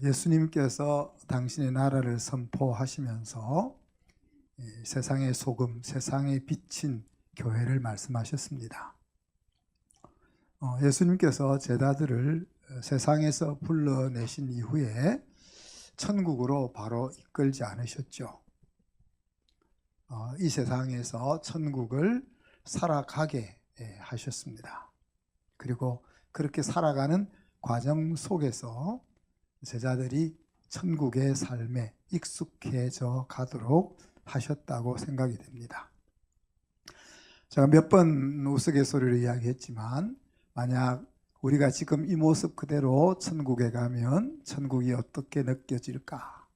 예수님께서 당신의 나라를 선포하시면서 세상의 소금, 세상의 빛인 교회를 말씀하셨습니다. 예수님께서 제자들을 세상에서 불러내신 이후에 천국으로 바로 이끌지 않으셨죠. 이 세상에서 천국을 살아가게 하셨습니다. 그리고 그렇게 살아가는 과정 속에서 제자들이 천국의 삶에 익숙해져 가도록 하셨다고 생각이 됩니다. 제가 몇 번 우스갯소리를 이야기했지만 만약 우리가 지금 이 모습 그대로 천국에 가면 천국이 어떻게 느껴질까?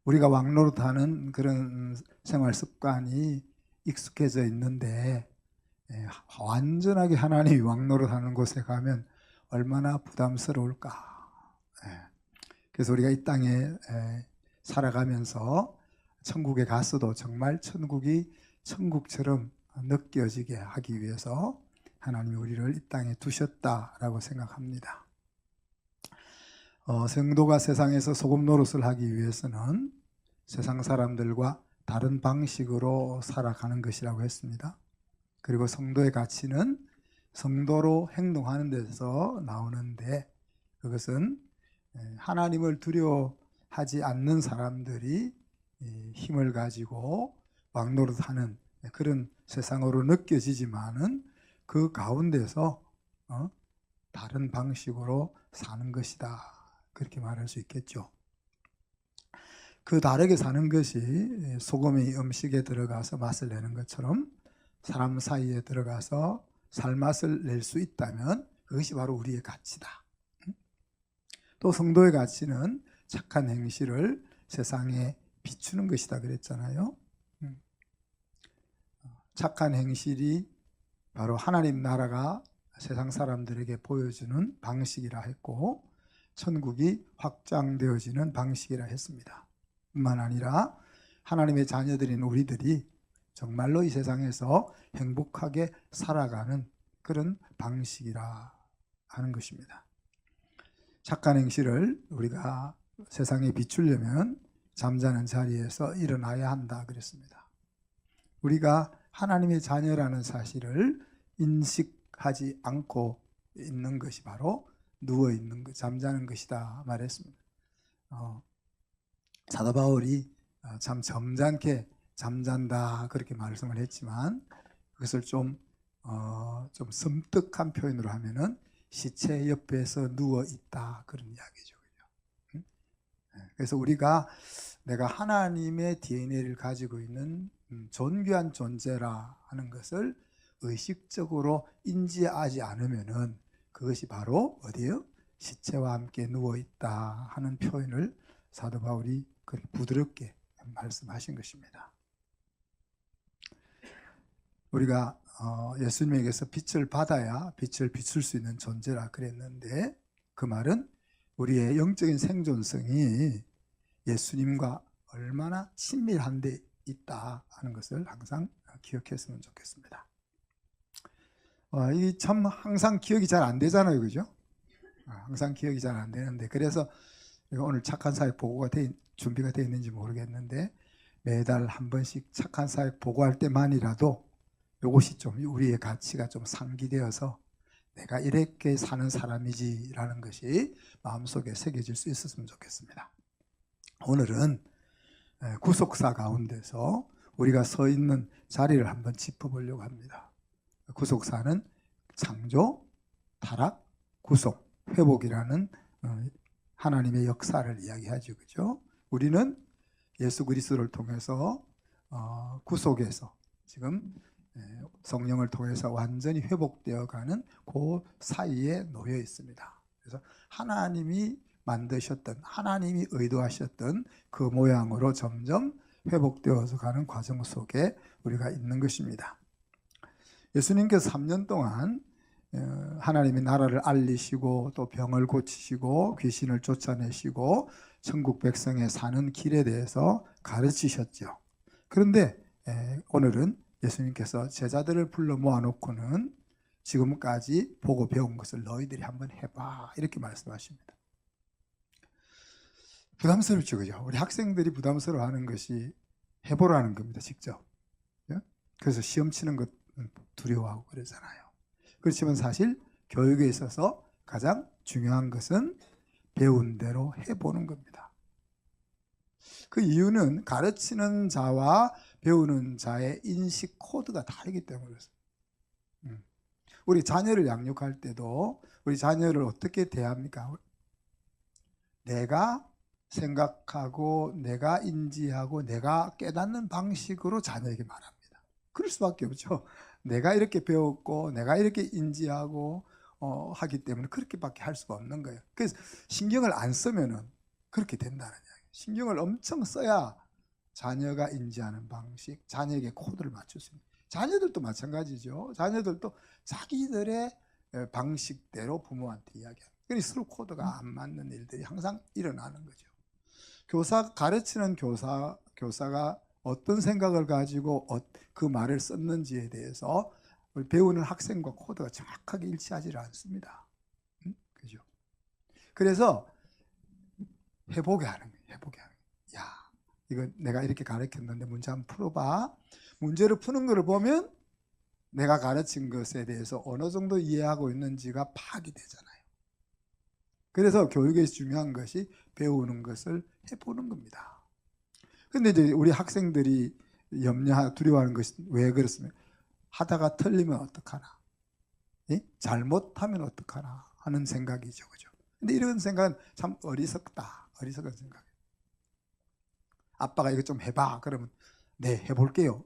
우리가 왕노릇하는 그런 생활 습관이 익숙해져 있는데 완전하게 하나님이 왕노릇하는 곳에 가면 얼마나 부담스러울까? 그래서 우리가 이 땅에 살아가면서 천국에 갔어도 정말 천국이 천국처럼 느껴지게 하기 위해서 하나님이 우리를 이 땅에 두셨다라고 생각합니다. 성도가 세상에서 소금 노릇을 하기 위해서는 세상 사람들과 다른 방식으로 살아가는 것이라고 했습니다. 그리고 성도의 가치는 성도로 행동하는 데서 나오는데, 그것은 하나님을 두려워하지 않는 사람들이 힘을 가지고 왕노릇하는 그런 세상으로 느껴지지만은 그 가운데서 다른 방식으로 사는 것이다, 그렇게 말할 수 있겠죠. 그 다르게 사는 것이 소금이 음식에 들어가서 맛을 내는 것처럼 사람 사이에 들어가서 살맛을 낼 수 있다면 그것이 바로 우리의 가치다. 또 성도의 가치는 착한 행실을 세상에 비추는 것이다 그랬잖아요. 착한 행실이 바로 하나님 나라가 세상 사람들에게 보여주는 방식이라 했고, 천국이 확장되어지는 방식이라 했습니다. 뿐만 아니라 하나님의 자녀들인 우리들이 정말로 이 세상에서 행복하게 살아가는 그런 방식이라 하는 것입니다. 착한 행실을 우리가 세상에 비추려면 잠자는 자리에서 일어나야 한다 그랬습니다. 우리가 하나님의 자녀라는 사실을 인식하지 않고 있는 것이 바로 누워있는 것, 잠자는 것이다 말했습니다. 사도 바울이 참 점잖게 잠잔다 그렇게 말씀을 했지만, 그것을 좀 섬뜩한 표현으로 하면은 시체 옆에서 누워 있다 그런 이야기죠. 그래서 우리가 내가 하나님의 DNA를 가지고 있는 존귀한 존재라 하는 것을 의식적으로 인지하지 않으면은 그것이 바로 어디요? 시체와 함께 누워 있다 하는 표현을 사도 바울이 그렇게 부드럽게 말씀하신 것입니다. 우리가 예수님에게서 빛을 받아야 빛을 비출 수 있는 존재라 그랬는데, 그 말은 우리의 영적인 생존성이 예수님과 얼마나 친밀한 데 있다 하는 것을 항상 기억했으면 좋겠습니다. 이 참 항상 기억이 잘 안 되잖아요, 그죠? 항상 기억이 잘 안 되는데, 그래서 오늘 착한 사역 보고가 준비가 되어 있는지 모르겠는데 매달 한 번씩 착한 사역 보고할 때만이라도 이것이 좀 우리의 가치가 좀 상기되어서 내가 이렇게 사는 사람이지라는 것이 마음속에 새겨질 수 있었으면 좋겠습니다. 오늘은 구속사 가운데서 우리가 서 있는 자리를 한번 짚어보려고 합니다. 구속사는 창조, 타락, 구속, 회복이라는 하나님의 역사를 이야기하죠, 그죠? 우리는 예수 그리스도를 통해서 구속에서 지금 성령을 통해서 완전히 회복되어가는 그 사이에 놓여 있습니다. 그래서 하나님이 만드셨던, 하나님이 의도하셨던 그 모양으로 점점 회복되어서 가는 과정 속에 우리가 있는 것입니다. 예수님께서 3년 동안 하나님의 나라를 알리시고 또 병을 고치시고 귀신을 쫓아내시고 천국 백성에 사는 길에 대해서 가르치셨죠. 그런데 오늘은 예수님께서 제자들을 불러 모아놓고는 지금까지 보고 배운 것을 너희들이 한번 해봐 이렇게 말씀하십니다. 부담스럽죠, 그죠? 우리 학생들이 부담스러워하는 것이 해보라는 겁니다, 직접. 예? 그래서 시험 치는 것 두려워하고 그러잖아요. 그렇지만 사실 교육에 있어서 가장 중요한 것은 배운 대로 해보는 겁니다. 그 이유는 가르치는 자와 배우는 자의 인식 코드가 다르기 때문에 그렇습니다. 우리 자녀를 양육할 때도 우리 자녀를 어떻게 대합니까? 내가 생각하고 내가 인지하고 내가 깨닫는 방식으로 자녀에게 말합니다. 그럴 수밖에 없죠. 내가 이렇게 배웠고 내가 이렇게 인지하고 하기 때문에 그렇게밖에 할 수가 없는 거예요. 그래서 신경을 안 쓰면은 그렇게 된다는 이야기예요. 신경을 엄청 써야 자녀가 인지하는 방식, 자녀에게 코드를 맞출 수 있는. 자녀들도 마찬가지죠. 자녀들도 자기들의 방식대로 부모한테 이야기합니다. 그러니 서로 코드가 안 맞는 일들이 항상 일어나는 거죠. 가르치는 교사가 어떤 생각을 가지고 그 말을 썼는지에 대해서 배우는 학생과 코드가 정확하게 일치하지 않습니다. 그죠? 그래서 해보게 하는 거예요. 해보게 하는 거예요. 야, 이거 내가 이렇게 가르쳤는데 문제 한번 풀어봐. 문제를 푸는 것을 보면 내가 가르친 것에 대해서 어느 정도 이해하고 있는지가 파악이 되잖아요. 그래서 교육에서 중요한 것이 배우는 것을 해보는 겁니다. 근데 이제 우리 학생들이 두려워하는 것이 왜 그렇습니까? 하다가 틀리면 어떡하나? 예? 잘못하면 어떡하나? 하는 생각이죠. 그죠? 근데 이런 생각은 참 어리석다. 어리석은 생각. 아빠가 이거 좀 해봐. 그러면 네, 해볼게요.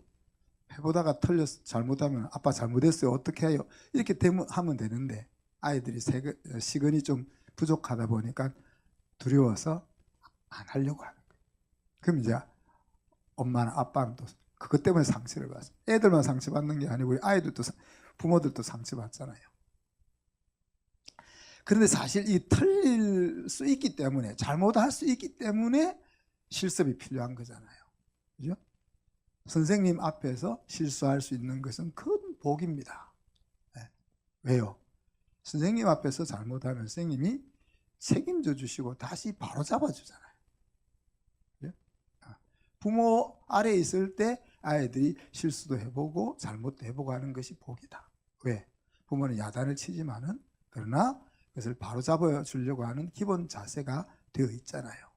해보다가 잘못하면 아빠 잘못했어요. 어떻게 해요? 이렇게 하면 되는데 아이들이 시간이 좀 부족하다 보니까 두려워서 안 하려고 하는 거예요. 그럼 이제 엄마나 아빠는 또 그것 때문에 상처를 받아요. 애들만 상처받는 게 아니고 아이들도 부모들도 상처받잖아요. 그런데 사실 이 틀릴 수 있기 때문에 잘못할 수 있기 때문에 실습이 필요한 거잖아요. 그죠? 선생님 앞에서 실수할 수 있는 것은 큰 복입니다. 네. 왜요? 선생님 앞에서 잘못하면 선생님이 책임져 주시고 다시 바로 잡아주잖아요. 네? 부모 아래에 있을 때 아이들이 실수도 해보고 잘못도 해보고 하는 것이 복이다. 왜? 부모는 야단을 치지만은 그러나 그것을 바로 잡아주려고 하는 기본 자세가 되어 있잖아요.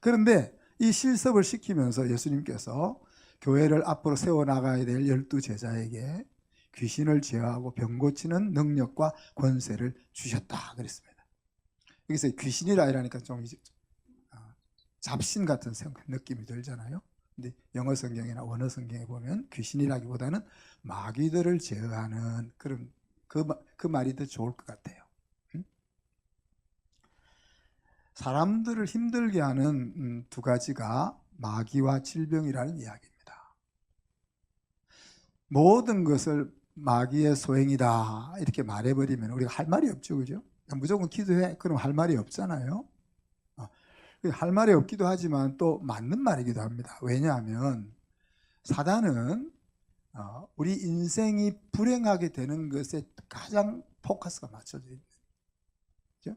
그런데 이 실습을 시키면서 예수님께서 교회를 앞으로 세워나가야 될 12제자에게 귀신을 제어하고 병 고치는 능력과 권세를 주셨다 그랬습니다. 여기서 귀신이라 이러니까 좀 잡신 같은 느낌이 들잖아요. 근데 영어 성경이나 원어 성경에 보면 귀신이라기보다는 마귀들을 제어하는 그런 그 말이 더 좋을 것 같아요. 사람들을 힘들게 하는 두 가지가 마귀와 질병이라는 이야기입니다. 모든 것을 마귀의 소행이다 이렇게 말해버리면 우리가 할 말이 없죠. 그죠? 무조건 기도해. 그럼 할 말이 없잖아요. 할 말이 없기도 하지만 또 맞는 말이기도 합니다. 왜냐하면 사단은 우리 인생이 불행하게 되는 것에 가장 포커스가 맞춰져 있는 거죠.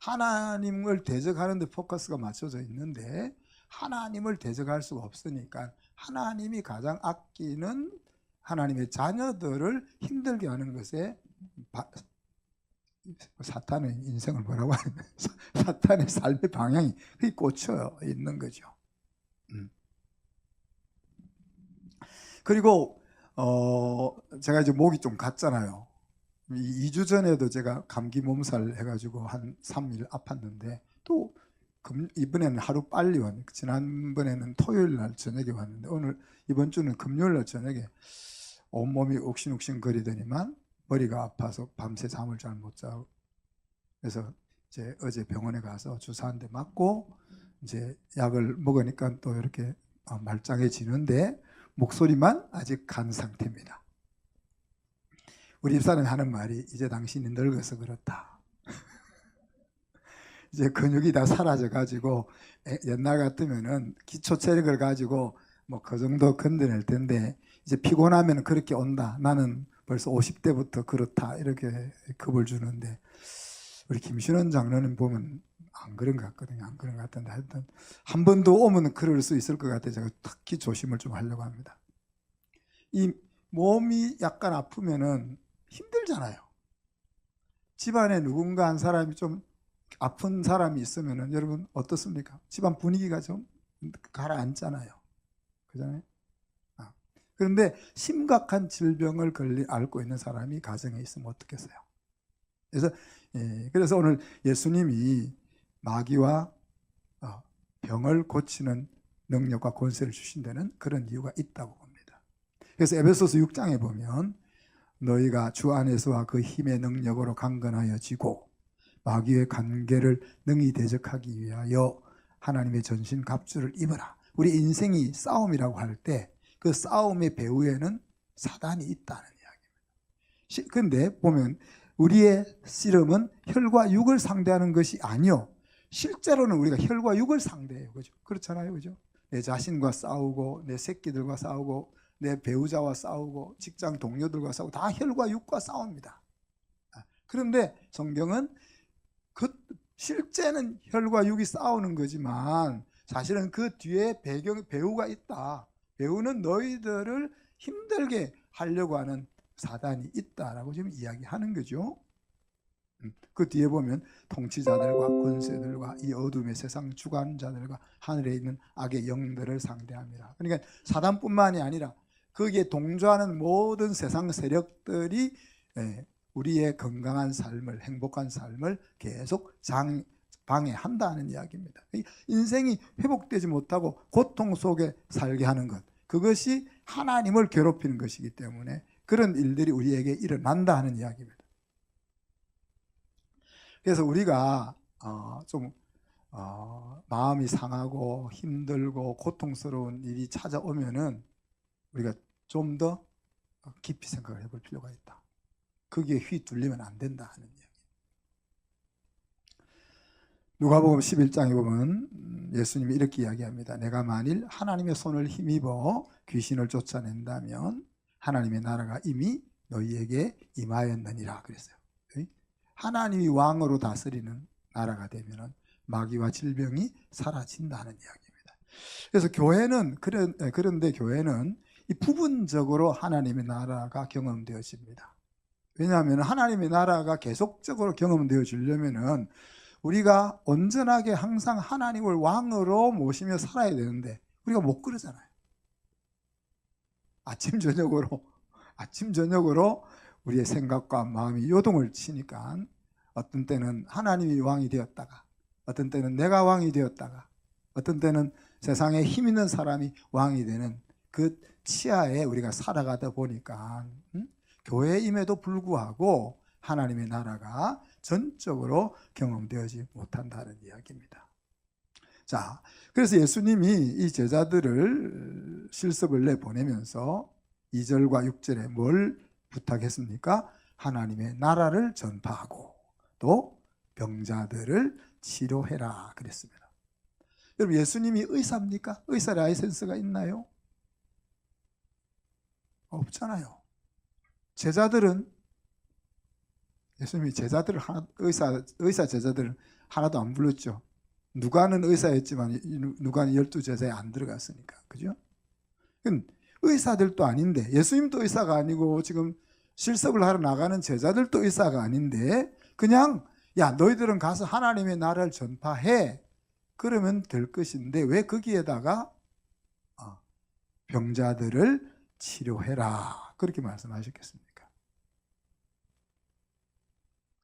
하나님을 대적하는 데 포커스가 맞춰져 있는데 하나님을 대적할 수가 없으니까 하나님이 가장 아끼는 하나님의 자녀들을 힘들게 하는 것에 사탄의 인생을 뭐라고 하는 사탄의 삶의 방향이 꽂혀 있는 거죠. 그리고 제가 이제 목이 좀 갔잖아요. 2주 전에도 제가 감기 몸살 해가지고 한 3일 아팠는데 또 이번에는 하루 빨리 왔네. 지난번에는 토요일 날 저녁에 왔는데 이번 주는 금요일 날 저녁에 온몸이 욱신욱신 거리더니만 머리가 아파서 밤새 잠을 잘 못 자고 그래서 이제 어제 병원에 가서 주사 한 대 맞고 이제 약을 먹으니까 또 이렇게 말짱해지는데 목소리만 아직 간 상태입니다. 우리 집사람이 하는 말이 이제 당신이 늙어서 그렇다. 이제 근육이 다 사라져 가지고 옛날 같으면은 기초 체력을 가지고 뭐 그 정도 건드낼 텐데 이제 피곤하면 그렇게 온다. 나는 벌써 50대부터 그렇다. 이렇게 급을 주는데 우리 김신원 장로님 보면 안 그런 것 같거든요. 안 그런 것 같은데 하여튼 한 번 더 오면 그럴 수 있을 것 같아요. 제가 특히 조심을 좀 하려고 합니다. 이 몸이 약간 아프면은 힘들잖아요. 집안에 누군가 한 사람이 좀 아픈 사람이 있으면은 여러분 어떻습니까? 집안 분위기가 좀 가라앉잖아요. 그잖아요. 그런데 심각한 질병을 앓고 있는 사람이 가정에 있으면 어떻겠어요? 그래서 그래서 오늘 예수님이 마귀와 병을 고치는 능력과 권세를 주신 데는 그런 이유가 있다고 봅니다. 그래서 에베소서 6장에 보면 너희가 주 안에서와 그 힘의 능력으로 강건하여 지고 마귀의 관계를 능히 대적하기 위하여 하나님의 전신 갑주를 입어라. 우리 인생이 싸움이라고 할 때 그 싸움의 배후에는 사단이 있다는 이야기입니다. 그런데 보면 우리의 씨름은 혈과 육을 상대하는 것이 아니요. 실제로는 우리가 혈과 육을 상대해요. 그죠? 그렇잖아요. 그죠? 내 자신과 싸우고 내 새끼들과 싸우고 내 배우자와 싸우고 직장 동료들과 싸우고 다 혈과 육과 싸웁니다. 그런데 성경은 그 실제는 혈과 육이 싸우는 거지만 사실은 그 뒤에 배우가 있다. 배우는 너희들을 힘들게 하려고 하는 사단이 있다라고 지금 이야기하는 거죠. 그 뒤에 보면 통치자들과 권세들과 이 어둠의 세상 주관자들과 하늘에 있는 악의 영들을 상대합니다. 그러니까 사단뿐만이 아니라 거기에 동조하는 모든 세상 세력들이 우리의 건강한 삶을, 행복한 삶을 계속 방해한다는 이야기입니다. 인생이 회복되지 못하고 고통 속에 살게 하는 것, 그것이 하나님을 괴롭히는 것이기 때문에 그런 일들이 우리에게 일어난다 하는 이야기입니다. 그래서 우리가 좀 마음이 상하고 힘들고 고통스러운 일이 찾아오면은 우리가 좀 더 깊이 생각을 해볼 필요가 있다. 거기에 휘둘리면 안 된다 하는 이야기. 누가복음 11장에 보면 예수님이 이렇게 이야기합니다. 내가 만일 하나님의 손을 힘입어 귀신을 쫓아낸다면 하나님의 나라가 이미 너희에게 임하였느니라 그랬어요. 하나님이 왕으로 다스리는 나라가 되면 마귀와 질병이 사라진다는 이야기입니다. 그래서 교회는 그런데 교회는 이 부분적으로 하나님의 나라가 경험되어집니다. 왜냐하면 하나님의 나라가 계속적으로 경험되어지려면은 우리가 온전하게 항상 하나님을 왕으로 모시며 살아야 되는데 우리가 못 그러잖아요. 아침 저녁으로 우리의 생각과 마음이 요동을 치니까 어떤 때는 하나님이 왕이 되었다가 어떤 때는 내가 왕이 되었다가 어떤 때는 세상에 힘 있는 사람이 왕이 되는 그 치하에 우리가 살아가다 보니까 교회임에도 불구하고 하나님의 나라가 전적으로 경험되지 못한다는 이야기입니다. 자, 그래서 예수님이 이 제자들을 실습을 내보내면서 2절과 6절에 뭘 부탁했습니까? 하나님의 나라를 전파하고 또 병자들을 치료해라 그랬습니다. 여러분, 예수님이 의사입니까? 의사 라이센스가 있나요? 없잖아요. 제자들은 예수님이 제자들을 의사 제자들을 하나도 안 불렀죠. 누가는 의사였지만 누가는 12제자에 안 들어갔으니까. 그죠? 의사들도 아닌데 예수님도 의사가 아니고 지금 실습을 하러 나가는 제자들도 의사가 아닌데 그냥 야 너희들은 가서 하나님의 나라를 전파해 그러면 될 것인데 왜 거기에다가 병자들을 치료해라 그렇게 말씀하셨겠습니까?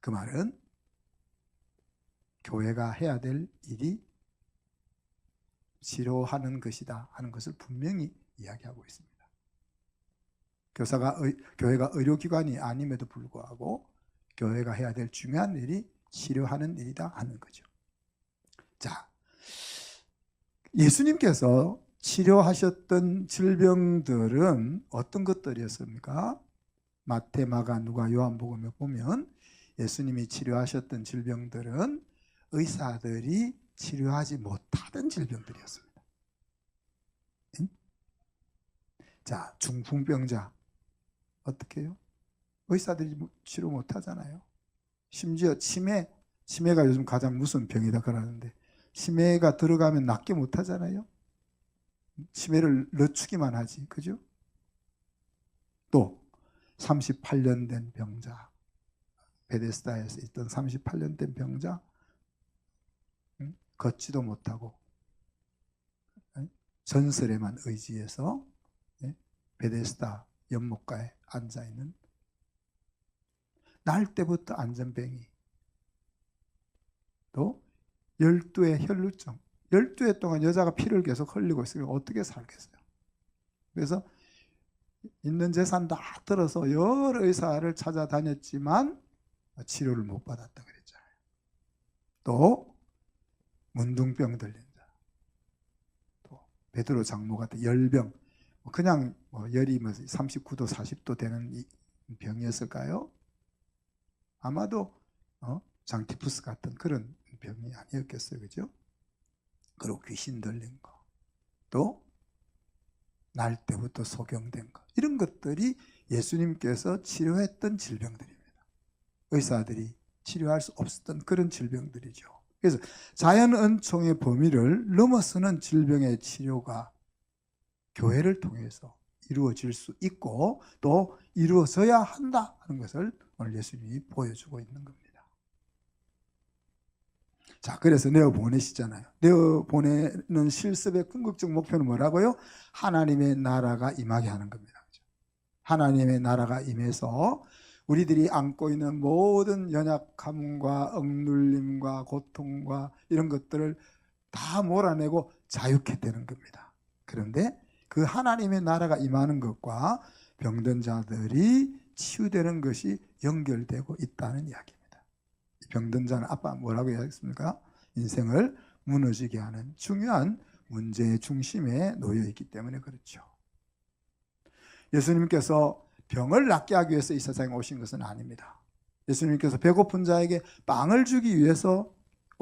그 말은 교회가 해야 될 일이 치료하는 것이다 하는 것을 분명히 이야기하고 있습니다. 교회가 의료기관이 아님에도 불구하고 교회가 해야 될 중요한 일이 치료하는 일이다 하는 거죠. 자, 예수님께서 치료하셨던 질병들은 어떤 것들이었습니까? 마태, 마가, 누가, 요한복음에 보면 예수님이 치료하셨던 질병들은 의사들이 치료하지 못하던 질병들이었습니다. 자, 중풍병자 어떻게 해요? 의사들이 치료 못하잖아요. 심지어 치매 치매가 요즘 가장 무서운 병이다 그러는데 치매가 들어가면 낫게 못하잖아요. 치매를 늦추기만 하지. 그죠? 또 38년 된 병자, 베데스다에서 있던 38년 된 병자, 걷지도 못하고 전설에만 의지해서 베데스다 연못가에 앉아있는, 날 때부터 안전뱅이, 또 12의 혈루증, 12해 동안 여자가 피를 계속 흘리고 있으면 어떻게 살겠어요? 그래서 있는 재산 다 들어서 여러 의사를 찾아다녔지만 치료를 못 받았다 그랬잖아요. 또 문둥병 들린 자, 또 베드로 장모 같은 열병, 그냥 열이 39도 40도 되는 병이었을까요? 아마도 장티푸스 같은 그런 병이 아니었겠어요. 그죠? 그리고 귀신 들린 거, 또 날 때부터 소경된 거, 이런 것들이 예수님께서 치료했던 질병들입니다. 의사들이 치료할 수 없었던 그런 질병들이죠. 그래서 자연 은총의 범위를 넘어서는 질병의 치료가 교회를 통해서 이루어질 수 있고 또 이루어져야 한다 하는 것을 오늘 예수님이 보여주고 있는 겁니다. 자, 그래서 내어 보내시잖아요. 내어 보내는 실습의 궁극적 목표는 뭐라고요? 하나님의 나라가 임하게 하는 겁니다. 하나님의 나라가 임해서 우리들이 안고 있는 모든 연약함과 억눌림과 고통과 이런 것들을 다 몰아내고 자유케 되는 겁니다. 그런데 그 하나님의 나라가 임하는 것과 병든 자들이 치유되는 것이 연결되고 있다는 이야기입니다. 병든 자는 아빠 뭐라고 이야기했습니까? 인생을 무너지게 하는 중요한 문제의 중심에 놓여 있기 때문에 그렇죠. 예수님께서 병을 낫게 하기 위해서 이 세상에 오신 것은 아닙니다. 예수님께서 배고픈 자에게 빵을 주기 위해서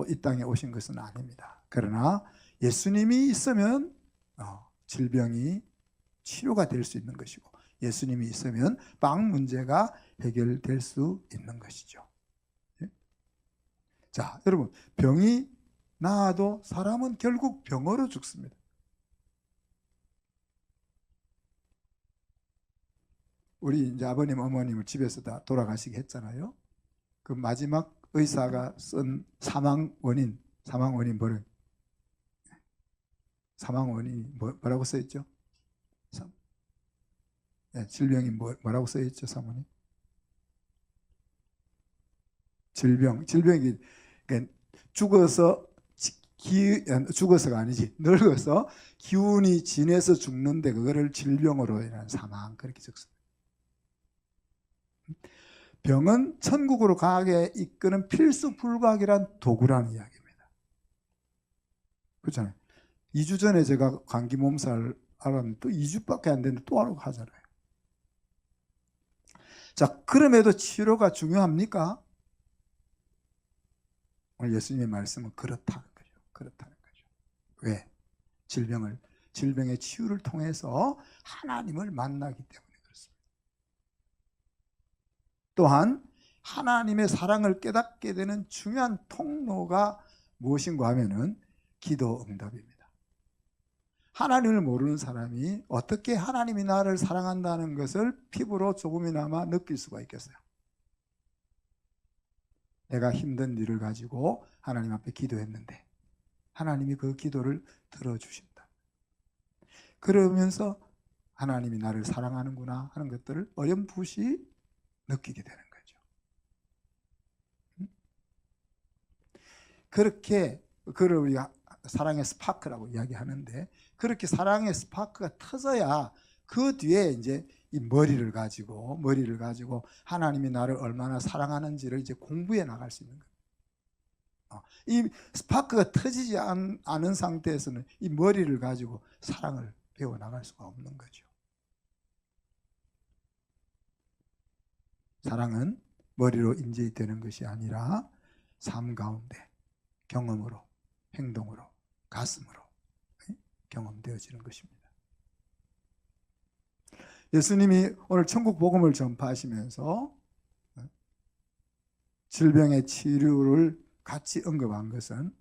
이 땅에 오신 것은 아닙니다. 그러나 예수님이 있으면 질병이 치료가 될 수 있는 것이고, 예수님이 있으면 빵 문제가 해결될 수 있는 것이죠. 자, 여러분, 병이 나아도 사람은 결국 병으로 죽습니다. 우리 이제 아버님, 어머님을 집에서 다 돌아가시게 했잖아요. 그 마지막 의사가 쓴 사망 원인이 뭐라고 써 있죠? 질병이 뭐라고 써 있죠, 사모님? 질병이 그러니까 죽어서가 아니지, 늙어서 기운이 진해서 죽는데 그거를 질병으로 인한 사망, 그렇게 적습니다. 병은 천국으로 가게 이끄는 필수 불가결한 도구라는 이야기입니다. 그렇잖아요. 2주 전에 제가 감기 몸살 알았는데 또 2주밖에 안 됐는데 또 하잖아요. 자, 그럼에도 치료가 중요합니까? 오늘 예수님의 말씀은 그렇다는 거죠. 그렇다는 거죠. 왜? 질병의 치유를 통해서 하나님을 만나기 때문에 그렇습니다. 또한 하나님의 사랑을 깨닫게 되는 중요한 통로가 무엇인가 하면은 기도 응답입니다. 하나님을 모르는 사람이 어떻게 하나님이 나를 사랑한다는 것을 피부로 조금이나마 느낄 수가 있겠어요? 내가 힘든 일을 가지고 하나님 앞에 기도했는데 하나님이 그 기도를 들어주신다. 그러면서 하나님이 나를 사랑하는구나 하는 것들을 어렴풋이 느끼게 되는 거죠. 그렇게 그걸 우리가 사랑의 스파크라고 이야기하는데, 그렇게 사랑의 스파크가 터져야 그 뒤에 이제 이 머리를 가지고 하나님이 나를 얼마나 사랑하는지를 이제 공부해 나갈 수 있는 거예요. 이 스파크가 터지지 않은 상태에서는 이 머리를 가지고 사랑을 배워 나갈 수가 없는 거죠. 사랑은 머리로 인지되는 것이 아니라 삶 가운데 경험으로, 행동으로, 가슴으로 경험되어지는 것입니다. 예수님이 오늘 천국 복음을 전파하시면서 질병의 치료를 같이 언급한 것은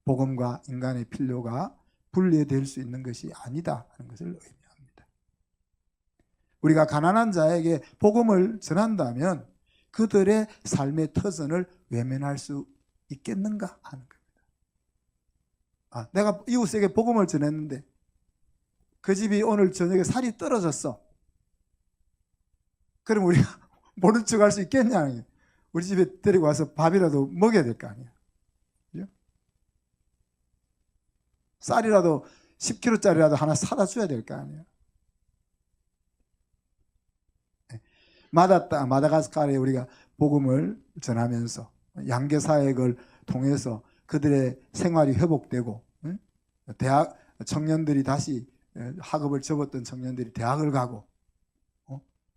복음과 인간의 필요가 분리될 수 있는 것이 아니다 하는 것을 의미합니다. 우리가 가난한 자에게 복음을 전한다면 그들의 삶의 터전을 외면할 수 있겠는가 하는 겁니다. 내가 이웃에게 복음을 전했는데 그 집이 오늘 저녁에 살이 떨어졌어. 그럼 우리가 모른 척 할 수 있겠냐? 우리 집에 데리고 와서 밥이라도 먹여야 될 거 아니야. 그죠? 쌀이라도 10kg짜리라도 하나 사다 줘야 될 거 아니야. 마다가스카르에 우리가 복음을 전하면서 양계 사역을 통해서 그들의 생활이 회복되고, 대학 청년들이 다시 학업을 접었던 청년들이 대학을 가고,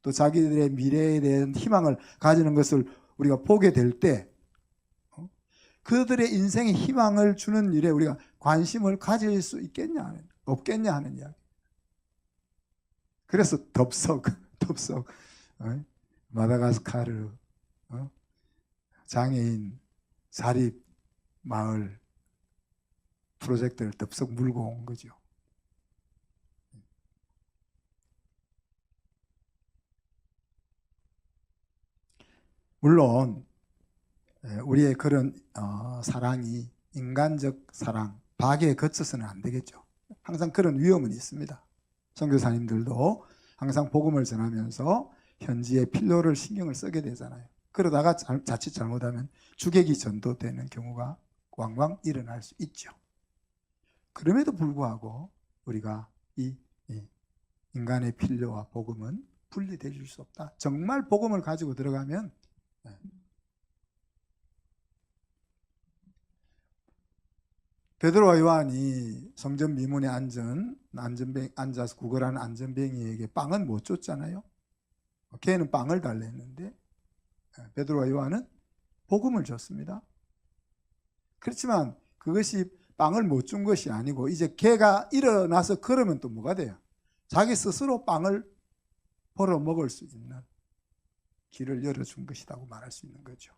또 자기들의 미래에 대한 희망을 가지는 것을 우리가 보게 될 때 그들의 인생에 희망을 주는 일에 우리가 관심을 가질 수 있겠냐 없겠냐 하는 이야기. 그래서 덥석 마다가스카르 장애인 자립 마을 프로젝트를 덥석 물고 온 거죠. 물론 우리의 그런 사랑이 인간적 사랑, 박애에 거쳐서는 안 되겠죠. 항상 그런 위험은 있습니다. 선교사님들도 항상 복음을 전하면서 현지의 필요를 신경을 쓰게 되잖아요. 그러다가 자칫 잘못하면 주객이 전도되는 경우가 왕왕 일어날 수 있죠. 그럼에도 불구하고 우리가 이 인간의 필요와 복음은 분리될 수 없다. 정말 복음을 가지고 들어가면 베드로와 요한이 성전 미문에 앉아서 구걸하는 안전뱅이에게 빵은 못 줬잖아요. 걔는 빵을 달랬는데 베드로와 요한은 복음을 줬습니다. 그렇지만 그것이 빵을 못 준 것이 아니고 이제 걔가 일어나서 그러면 또 뭐가 돼요? 자기 스스로 빵을 벌어 먹을 수 있는 길을 열어준 것이라고 말할 수 있는 거죠.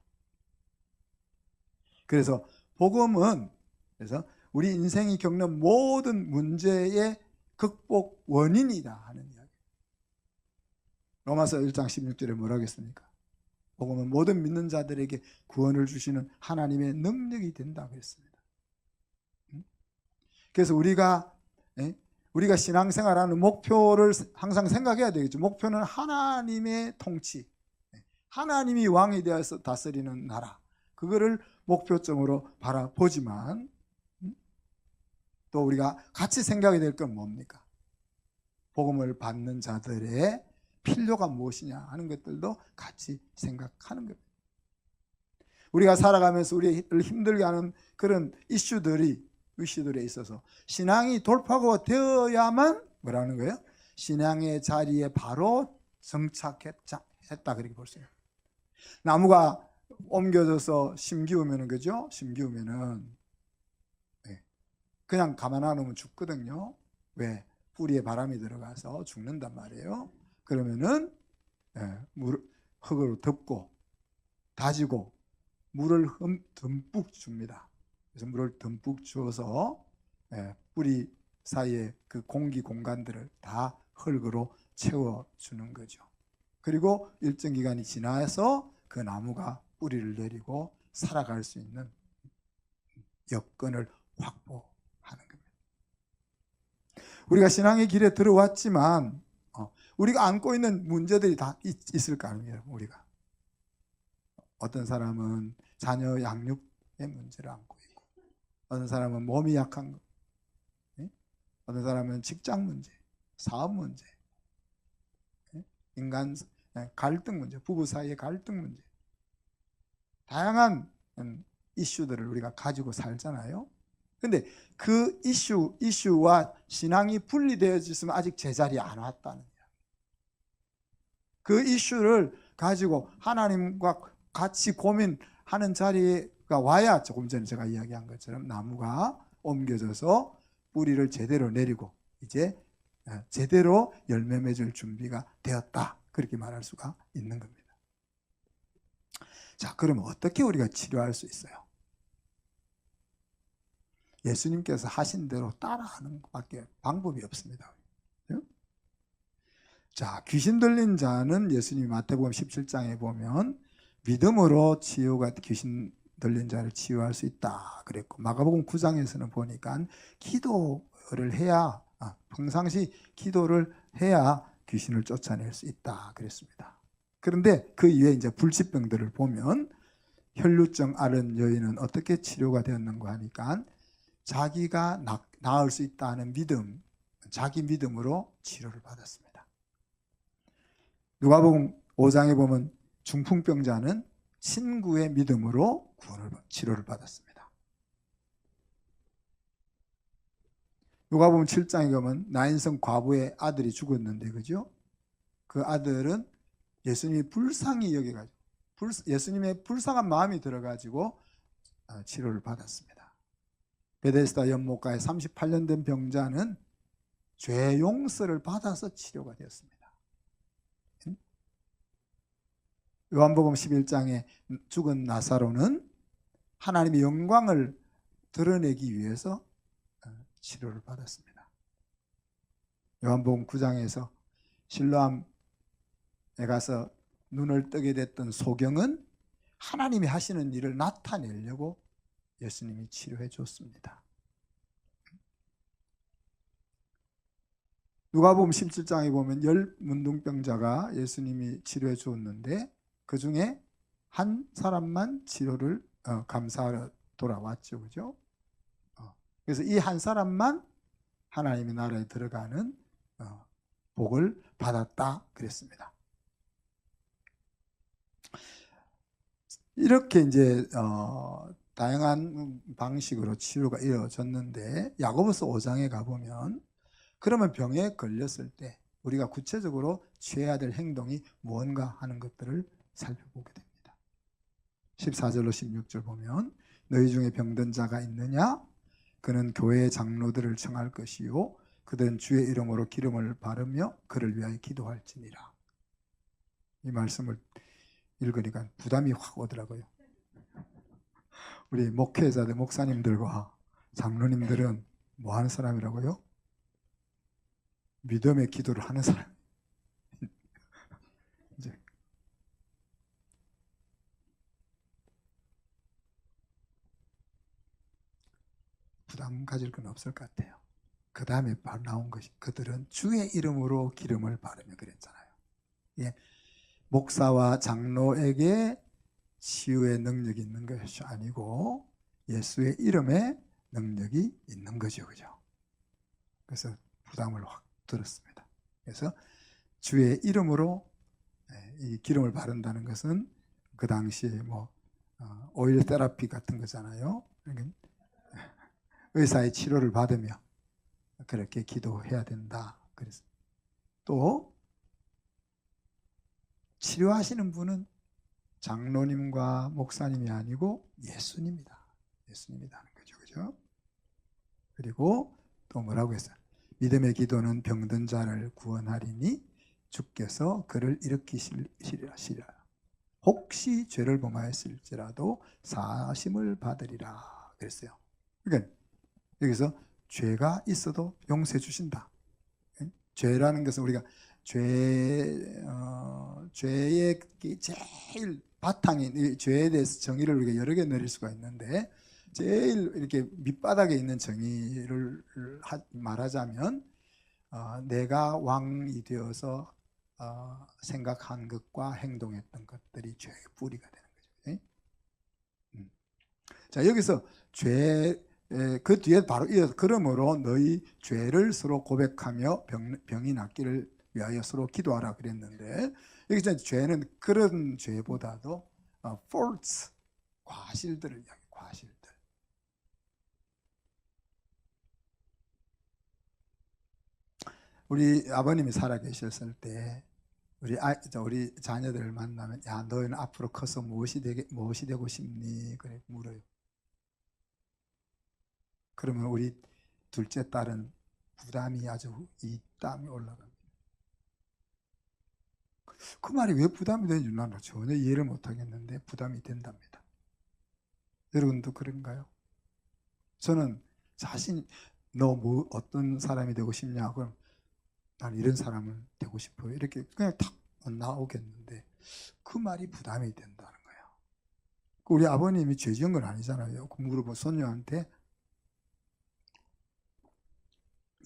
그래서 복음은 우리 인생이 겪는 모든 문제의 극복 원인이다 하는 이야기. 로마서 1장 16절에 뭐라고 했습니까? 복음은 모든 믿는 자들에게 구원을 주시는 하나님의 능력이 된다고 했습니다. 그래서 우리가 신앙생활하는 목표를 항상 생각해야 되겠죠. 목표는 하나님의 통치, 하나님이 왕이 되어서 다스리는 나라, 그거를 목표점으로 바라보지만 또 우리가 같이 생각해야 될 건 뭡니까? 복음을 받는 자들의 필요가 무엇이냐 하는 것들도 같이 생각하는 겁니다. 우리가 살아가면서 우리를 힘들게 하는 그런 이슈들에 있어서 신앙이 돌파구가 되어야만 뭐라는 거예요? 신앙의 자리에 바로 정착했다 그렇게 볼 수 있어요. 나무가 옮겨져서 심기우면은 그죠? 심기우면은 그냥 가만 안 놓으면 죽거든요. 왜? 뿌리에 바람이 들어가서 죽는단 말이에요. 그러면은 흙으로 덮고 다지고 물을 듬뿍 줍니다. 그래서 물을 듬뿍 주어서 뿌리 사이에 그 공기 공간들을 다 흙으로 채워주는 거죠. 그리고 일정 기간이 지나서 그 나무가 뿌리를 내리고 살아갈 수 있는 여건을 확보하는 겁니다. 우리가 신앙의 길에 들어왔지만 우리가 안고 있는 문제들이 다 있을 거 아니에요. 우리가 어떤 사람은 자녀 양육의 문제를 안고 있고, 어떤 사람은 몸이 약한 거, 어떤 사람은 직장 문제, 사업 문제, 인간 갈등 문제, 부부 사이의 갈등 문제, 다양한 이슈들을 우리가 가지고 살잖아요. 근데 그 이슈와 신앙이 분리되어 있으면 아직 제자리에 안 왔다는 거예요. 그 이슈를 가지고 하나님과 같이 고민하는 자리가 와야 조금 전에 제가 이야기한 것처럼 나무가 옮겨져서 뿌리를 제대로 내리고 이제 제대로 열매 맺을 준비가 되었다, 그렇게 말할 수가 있는 겁니다. 자, 그러면 어떻게 우리가 치료할 수 있어요? 예수님께서 하신 대로 따라하는 것밖에 방법이 없습니다. 자, 귀신 들린 자는 예수님이 마태복음 17장에 보면 믿음으로 치유가 귀신 들린 자를 치유할 수 있다 그랬고, 마가복음 9장에서는 보니까 기도를 해야 평상시 기도를 해야 귀신을 쫓아낼 수 있다 그랬습니다. 그런데 그 이외에 이제 불치병들을 보면 혈루증 앓은 여인은 어떻게 치료가 되었는가 하니까 자기가 나을 수 있다는 믿음, 자기 믿음으로 치료를 받았습니다. 누가복음 5장에 보면 중풍병자는 친구의 믿음으로 치료를 받았습니다. 누가복음 7장에 가면 나인성 과부의 아들이 죽었는데, 그죠? 그 아들은 예수님이 불쌍히 여겨가지고 예수님의 불쌍한 마음이 들어가지고 치료를 받았습니다. 베데스다 연못가에 38년 된 병자는 죄 용서를 받아서 치료가 되었습니다. 요한복음 11장에 죽은 나사로는 하나님의 영광을 드러내기 위해서 치료를 받았습니다. 요한복음 9장에서 실로암에 가서 눈을 뜨게 됐던 소경은 하나님이 하시는 일을 나타내려고 예수님이 치료해 줬습니다. 누가복음 17장에 보면 10문둥병자가 예수님이 치료해 주었는데 그 중에 한 사람만 치료를 감사하러 돌아왔죠, 그죠? 그래서 이 한 사람만 하나님의 나라에 들어가는 복을 받았다 그랬습니다. 이렇게 이제 다양한 방식으로 치료가 이루어졌는데, 야고보서 5장에 가보면 그러면 병에 걸렸을 때 우리가 구체적으로 취해야 될 행동이 무언가 하는 것들을 살펴보게 됩니다. 14절로 16절 보면 너희 중에 병든 자가 있느냐? 그는 교회의 장로들을 청할 것이요 그들은 주의 이름으로 기름을 바르며 그를 위하여 기도할지니라. 이 말씀을 읽으니까 부담이 확 오더라고요. 우리 목회자들, 목사님들과 장로님들은 뭐 하는 사람이라고요? 믿음의 기도를 하는 사람. 이제 부담 가질 건 없을 것 같아요. 그 다음에 바로 나온 것이 그들은 주의 이름으로 기름을 바르며 그랬잖아요. 예, 목사와 장로에게 치유의 능력이 있는 것이 아니고 예수의 이름에 능력이 있는 거죠, 그죠? 그래서 부담을 확 들었습니다. 그래서 주의 이름으로 이 기름을 바른다는 것은 그 당시에 뭐 오일 테라피 같은 거잖아요. 의사의 치료를 받으며 그렇게 기도해야 된다. 그래서 또 치료하시는 분은 장로님과 목사님이 아니고 예수님이다. 예수님이다 하는 거죠, 그죠? 그리고 또 뭐라고 했어요? 믿음의 기도는 병든 자를 구원하리니 주께서 그를 일으키시리라. 혹시 죄를 범하였을지라도 사심을 받으리라 그랬어요. 그러니까 여기서 죄가 있어도 용서해 주신다. 죄라는 것은 우리가 죄의 제일 바탕인 죄에 대해서 정의를 우리가 여러 개 내릴 수가 있는데, 제일 이렇게 밑바닥에 있는 정의를 말하자면 내가 왕이 되어서 생각한 것과 행동했던 것들이 죄의 뿌리가 되는 거죠. 자, 여기서 그 뒤에 바로 이어서 그러므로 너희 죄를 서로 고백하며 병이 낫기를 위하여 서로 기도하라 그랬는데, 여기서 죄는 그런 죄보다도 faults, 과실들을 이야기해요. 과실들. 우리 아버님이 살아계셨을 때 우리 자녀들을 만나면 야, 너희는 앞으로 커서 무엇이 되고 싶니? 그래 물어요. 그러면 우리 둘째 딸은 부담이 아주 이 땀이 올라갑니다. 그 말이 왜 부담이 되는지 나는 전혀 이해를 못하겠는데 부담이 된답니다. 여러분도 그런가요? 저는 너 뭐 어떤 사람이 되고 싶냐? 그럼 난 이런 사람을 되고 싶어요. 이렇게 그냥 탁 나오겠는데 그 말이 부담이 된다는 거예요. 우리 아버님이 죄 지은 건 아니잖아요. 그 물어보 손녀한테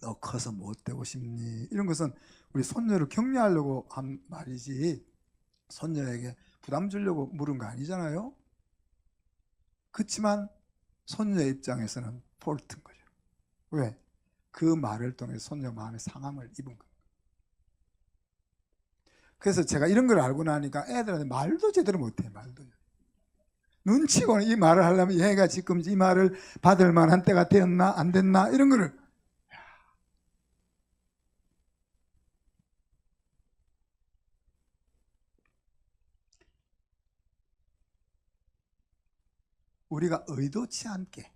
너 커서 뭐 되고 싶니? 이런 것은 우리 손녀를 격려하려고 한 말이지 손녀에게 부담 주려고 물은 거 아니잖아요. 그렇지만 손녀 입장에서는 폴트인 거죠. 왜? 그 말을 통해 손녀 마음에 상함을 입은 거예요. 그래서 제가 이런 걸 알고 나니까 애들한테 말도 제대로 못해. 말도 눈치고는 이 말을 하려면 얘가 지금 이 말을 받을 만한 때가 되었나 안 됐나 이런 거를 우리가 의도치 않게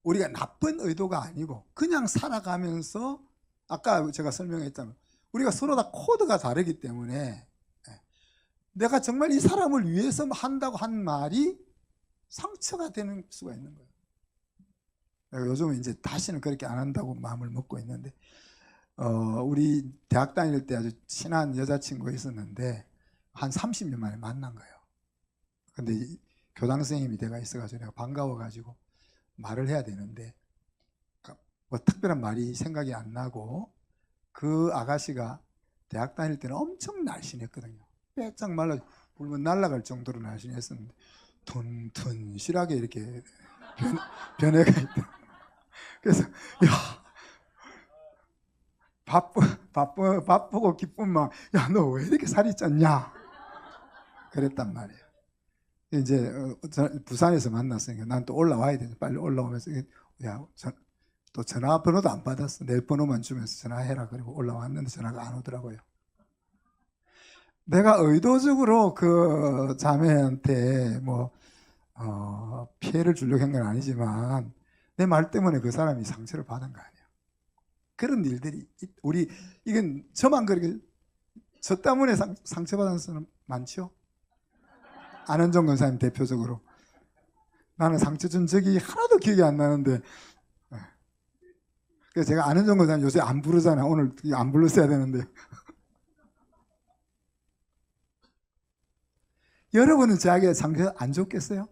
우리가 나쁜 의도가 아니고 그냥 살아가면서 아까 제가 설명했잖아요. 우리가 서로 다 코드가 다르기 때문에 내가 정말 이 사람을 위해서 한다고 한 말이 상처가 되는 수가 있는 거예요. 내가 요즘은 이제 다시는 그렇게 안 한다고 마음을 먹고 있는데 우리 대학 다닐 때 아주 친한 여자친구가 있었는데 한 30년 만에 만난 거예요. 근데 교장 선생님이 내가 있어가지고 내가 반가워가지고 말을 해야 되는데 뭐 특별한 말이 생각이 안 나고 그 아가씨가 대학 다닐 때는 엄청 날씬했거든요. 빼짝 말라 굶으면 날아갈 정도로 날씬했었는데 튼튼실하게 이렇게 변해가 있다. 그래서 야 바쁘고 기쁘면 야 너 왜 이렇게 살이 쪘냐 그랬단 말이에요. 이제 부산에서 만났으니까 난 또 올라와야 돼. 빨리 올라오면서 야 또 전화번호도 안 받았어. 내 번호만 주면서 전화해라 그리고 올라왔는데 전화가 안 오더라고요. 내가 의도적으로 그 자매한테 뭐 피해를 주려고 한 건 아니지만 내 말 때문에 그 사람이 상처를 받은 거 아니에요. 그런 일들이 이건 저만 그렇게 저 때문에 상처받은 사람 많죠. 안현정 권사님 대표적으로 나는 상처 준 적이 하나도 기억이 안 나는데 그래서 제가 안현정 권사님 요새 안 부르잖아요. 오늘 안 불렀어야 되는데 여러분은 저에게 상처 안 줬겠어요?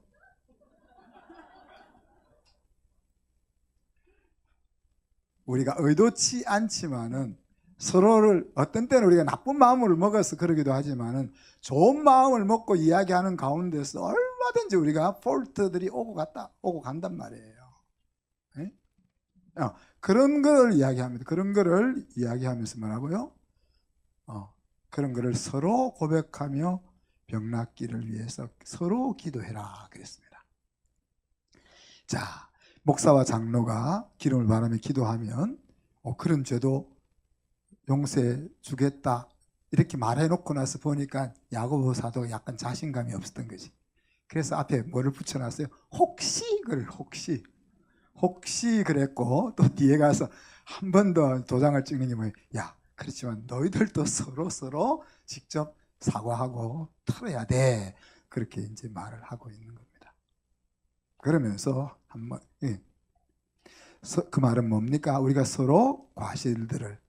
우리가 의도치 않지만은 서로를 어떤 때는 우리가 나쁜 마음을 먹어서 그러기도 하지만은 좋은 마음을 먹고 이야기하는 가운데서 얼마든지 우리가 폴트들이 오고 간단 말이에요. 네? 그런 걸 이야기합니다. 그런 거를 이야기하면서 뭐라고요? 그런 거를 서로 고백하며 병 낫기를 위해서 서로 기도해라 그랬습니다. 자, 목사와 장로가 기름을 바라며 기도하면 그런 죄도 용서해 주겠다 이렇게 말해놓고 나서 보니까 야고보 사도가 약간 자신감이 없었던 거지. 그래서 앞에 뭐를 붙여놨어요? 혹시 그랬고 또 뒤에 가서 한 번 더 도장을 찍는 게 뭐예요? 야 그렇지만 너희들도 서로 직접 사과하고 털어야 돼. 그렇게 이제 말을 하고 있는 겁니다. 그러면서 한번 그 말은 뭡니까? 우리가 서로 과실들을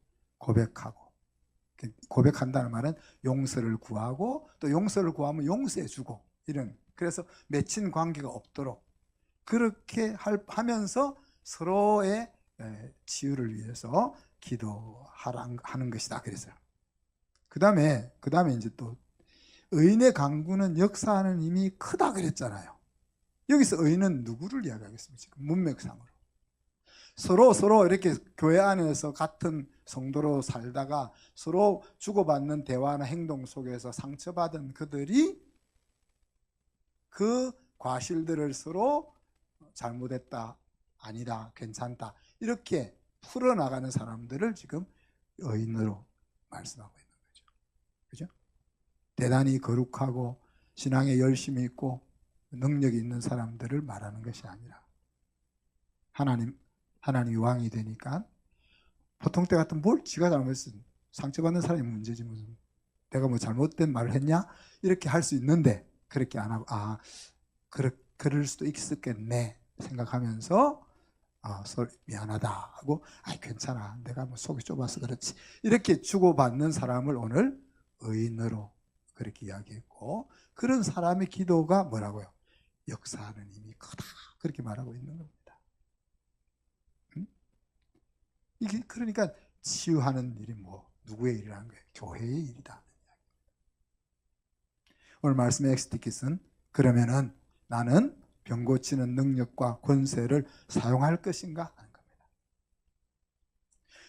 고백한다는 말은 용서를 구하고 또 용서를 구하면 용서해 주고 이런 그래서 맺힌 관계가 없도록 그렇게 하면서 서로의 치유를 위해서 기도하는 것이다 그랬어요. 그 다음에 이제 또 의인의 강구는 역사하는 힘이 크다 그랬잖아요. 여기서 의인은 누구를 이야기하겠습니까? 지금 문맥상으로 서로 이렇게 교회 안에서 같은 성도로 살다가 서로 주고받는 대화나 행동 속에서 상처받은 그들이 그 과실들을 서로 잘못했다, 아니다, 괜찮다 이렇게 풀어나가는 사람들을 지금 의인으로 말씀하고 있는 거죠. 그죠? 대단히 거룩하고 신앙에 열심히 있고 능력이 있는 사람들을 말하는 것이 아니라 하나님이 왕이 되니까 보통 때 같은 뭘 지가 잘못했어 상처받는 사람이 문제지 무슨 내가 뭐 잘못된 말을 했냐 이렇게 할 수 있는데 그렇게 안 하고 그럴 수도 있었겠네 생각하면서 미안하다 하고 괜찮아 내가 뭐 속이 좁아서 그렇지 이렇게 주고받는 사람을 오늘 의인으로 그렇게 이야기했고 그런 사람의 기도가 뭐라고요? 역사하는 힘이 크다 그렇게 말하고 있는 겁니다. 이게 그러니까 치유하는 일이 누구의 일이라는 거예요? 교회의 일이다. 오늘 말씀의 엑스티킷은 그러면은 나는 병 고치는 능력과 권세를 사용할 것인가 하는 겁니다.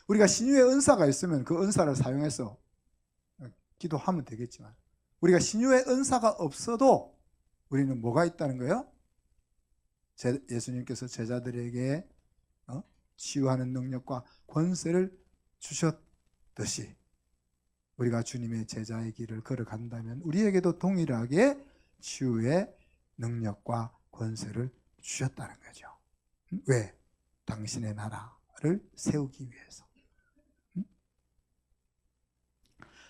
우리가 신유의 은사가 있으면 그 은사를 사용해서 기도하면 되겠지만 우리가 신유의 은사가 없어도 우리는 뭐가 있다는 거예요? 예수님께서 제자들에게 치유하는 능력과 권세를 주셨듯이 우리가 주님의 제자의 길을 걸어간다면 우리에게도 동일하게 치유의 능력과 권세를 주셨다는 거죠. 왜? 당신의 나라를 세우기 위해서.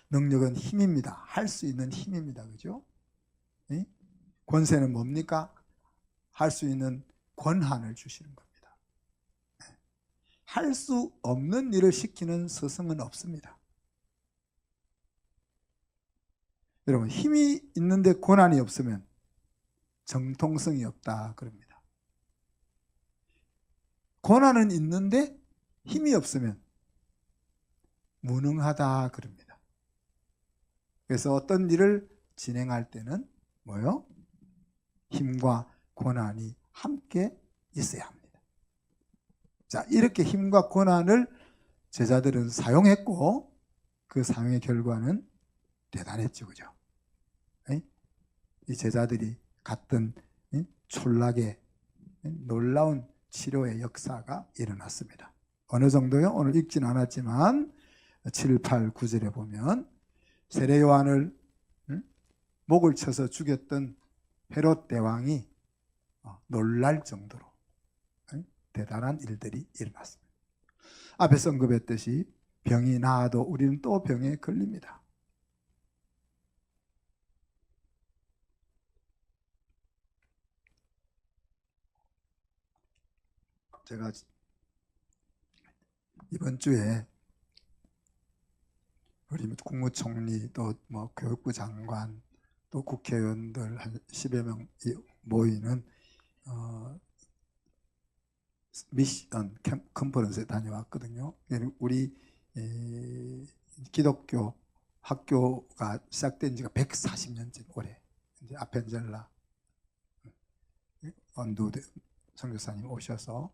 능력은 힘입니다. 할 수 있는 힘입니다. 그죠? 권세는 뭡니까? 할 수 있는 권한을 주시는 겁니다. 할 수 없는 일을 시키는 스승은 없습니다. 여러분 힘이 있는데 권한이 없으면 정통성이 없다 그럽니다. 권한은 있는데 힘이 없으면 무능하다 그럽니다. 그래서 어떤 일을 진행할 때는 뭐요? 힘과 권한이 함께 있어야 합니다. 자, 이렇게 힘과 권한을 제자들은 사용했고 그 사용의 결과는 대단했죠. 그죠? 이 제자들이 갔던 촌락의 놀라운 치료의 역사가 일어났습니다. 어느 정도요? 오늘 읽진 않았지만 7, 8, 9절에 보면 세례 요한을 목을 쳐서 죽였던 헤롯 대왕이 놀랄 정도로 대단한 일들이 일어났습니다. 앞에서 언급했듯이 병이 나아도 우리는 또 병에 걸립니다. 제가 이번 주에 우리 국무총리 또 교육부 장관 또 국회의원들 한 10여 명이 모이는 미션 컨퍼런스에 다녀왔거든요. 우리 기독교 학교가 시작된 지가 140년째 올해 이제 아펜젤라 원두 선교사님 오셔서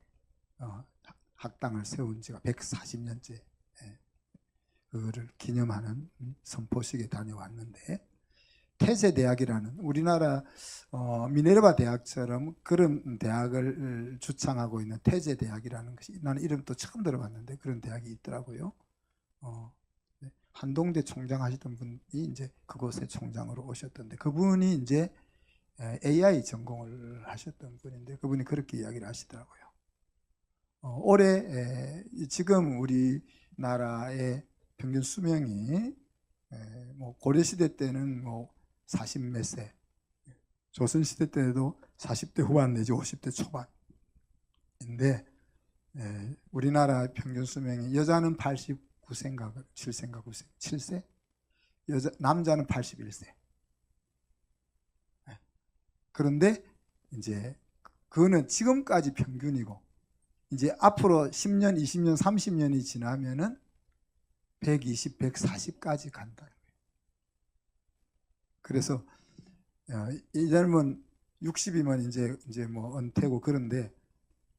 학당을 세운 지가 140년째 그거를 기념하는 선포식에 다녀왔는데 태세대학이라는 우리나라 미네르바 대학처럼 그런 대학을 주창하고 있는 태세대학이라는 것이 나는 이름도 처음 들어봤는데 그런 대학이 있더라고요. 한동대 총장 하시던 분이 이제 그곳의 총장으로 오셨던데 그분이 이제 AI 전공을 하셨던 분인데 그분이 그렇게 이야기를 하시더라고요. 올해 지금 우리나라의 평균 수명이 고려시대 때는 40 몇 세, 조선시대 때도 40대 후반 내지 50대 초반인데 우리나라 평균 수명이 여자는 89세인가 7세인가 9세, 7세? 남자는 81세. 그런데 이제 그거는 지금까지 평균이고 이제 앞으로 10년, 20년, 30년이 지나면은 120, 140까지 간다는 거예요. 그래서 이 젊은 60이면 이제 은퇴고 그런데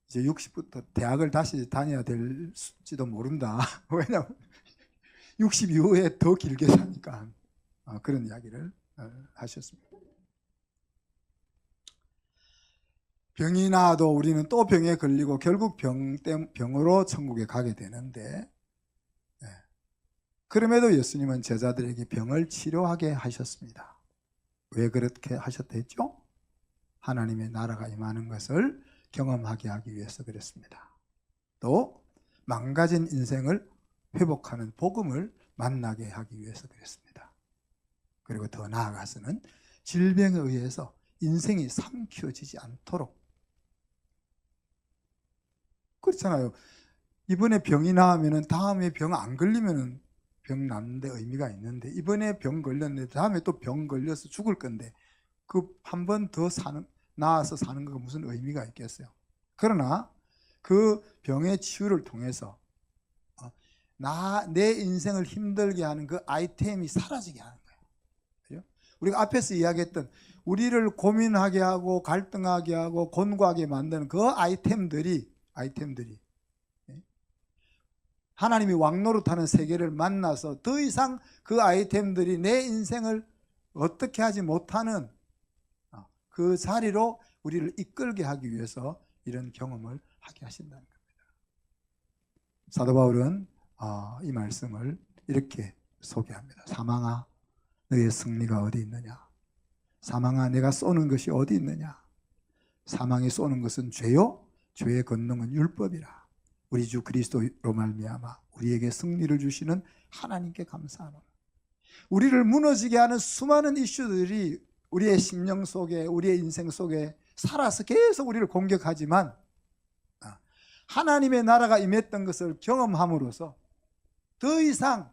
이제 60부터 대학을 다시 다녀야 될지도 모른다. 왜냐하면 60 이후에 더 길게 사니까 그런 이야기를 하셨습니다. 병이 나아도 우리는 또 병에 걸리고 결국 병으로 천국에 가게 되는데 그럼에도 예수님은 제자들에게 병을 치료하게 하셨습니다. 왜 그렇게 하셨다 했죠? 하나님의 나라가 임하는 것을 경험하게 하기 위해서 그랬습니다. 또 망가진 인생을 회복하는 복음을 만나게 하기 위해서 그랬습니다. 그리고 더 나아가서는 질병에 의해서 인생이 삼켜지지 않도록 그렇잖아요. 이번에 병이 나으면은 다음에 병 안 걸리면은 병 낫는데 의미가 있는데, 이번에 병 걸렸는데 다음에 또 병 걸려서 죽을 건데 그 한 번 더 나아서 사는 거가 무슨 의미가 있겠어요? 그러나 그 병의 치유를 통해서 내 인생을 힘들게 하는 그 아이템이 사라지게 하는 거예요. 그죠? 우리가 앞에서 이야기했던 우리를 고민하게 하고 갈등하게 하고 곤고하게 만드는 그 아이템들이 하나님이 왕노릇하는 세계를 만나서 더 이상 그 아이템들이 내 인생을 어떻게 하지 못하는 그 자리로 우리를 이끌게 하기 위해서 이런 경험을 하게 하신다는 겁니다. 사도 바울은 이 말씀을 이렇게 소개합니다. 사망아, 너의 승리가 어디 있느냐? 사망아, 내가 쏘는 것이 어디 있느냐? 사망이 쏘는 것은 죄요, 죄의 권능은 율법이라. 우리 주 그리스도로 말미암아 우리에게 승리를 주시는 하나님께 감사하노라. 우리를 무너지게 하는 수많은 이슈들이 우리의 심령 속에, 우리의 인생 속에 살아서 계속 우리를 공격하지만 하나님의 나라가 임했던 것을 경험함으로써 더 이상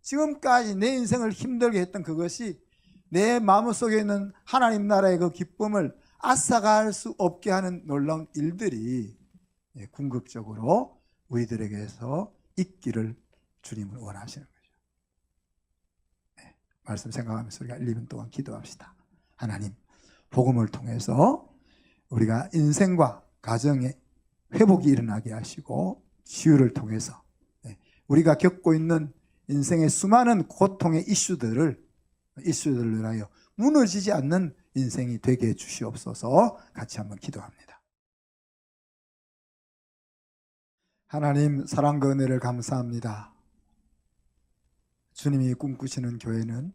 지금까지 내 인생을 힘들게 했던 그것이 내 마음속에 있는 하나님 나라의 그 기쁨을 앗아갈 수 없게 하는 놀라운 일들이 궁극적으로 우리들에게서 있기를 주님은 원하시는 거죠. 말씀 생각하면서 우리가 1-2분 동안 기도합시다. 하나님, 복음을 통해서 우리가 인생과 가정에 회복이 일어나게 하시고 치유를 통해서 우리가 겪고 있는 인생의 수많은 고통의 이슈들을 위하여 무너지지 않는 인생이 되게 해 주시옵소서. 같이 한번 기도합니다. 하나님, 사랑과 은혜를 감사합니다. 주님이 꿈꾸시는 교회는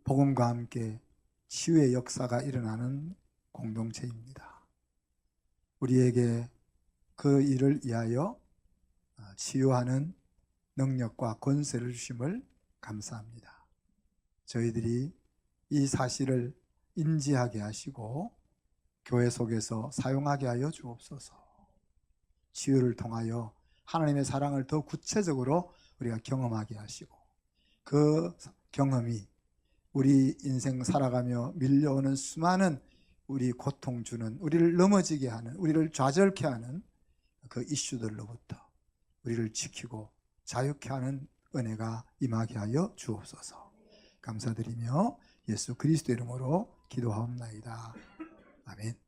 복음과 함께 치유의 역사가 일어나는 공동체입니다. 우리에게 그 일을 위하여 치유하는 능력과 권세를 주심을 감사합니다. 저희들이 이 사실을 인지하게 하시고 교회 속에서 사용하게 하여 주옵소서. 치유를 통하여 하나님의 사랑을 더 구체적으로 우리가 경험하게 하시고 그 경험이 우리 인생 살아가며 밀려오는 수많은 우리 고통 주는, 우리를 넘어지게 하는, 우리를 좌절케 하는 그 이슈들로부터 우리를 지키고 자유케 하는 은혜가 임하게 하여 주옵소서. 감사드리며 예수 그리스도 이름으로 기도하옵나이다. 아멘.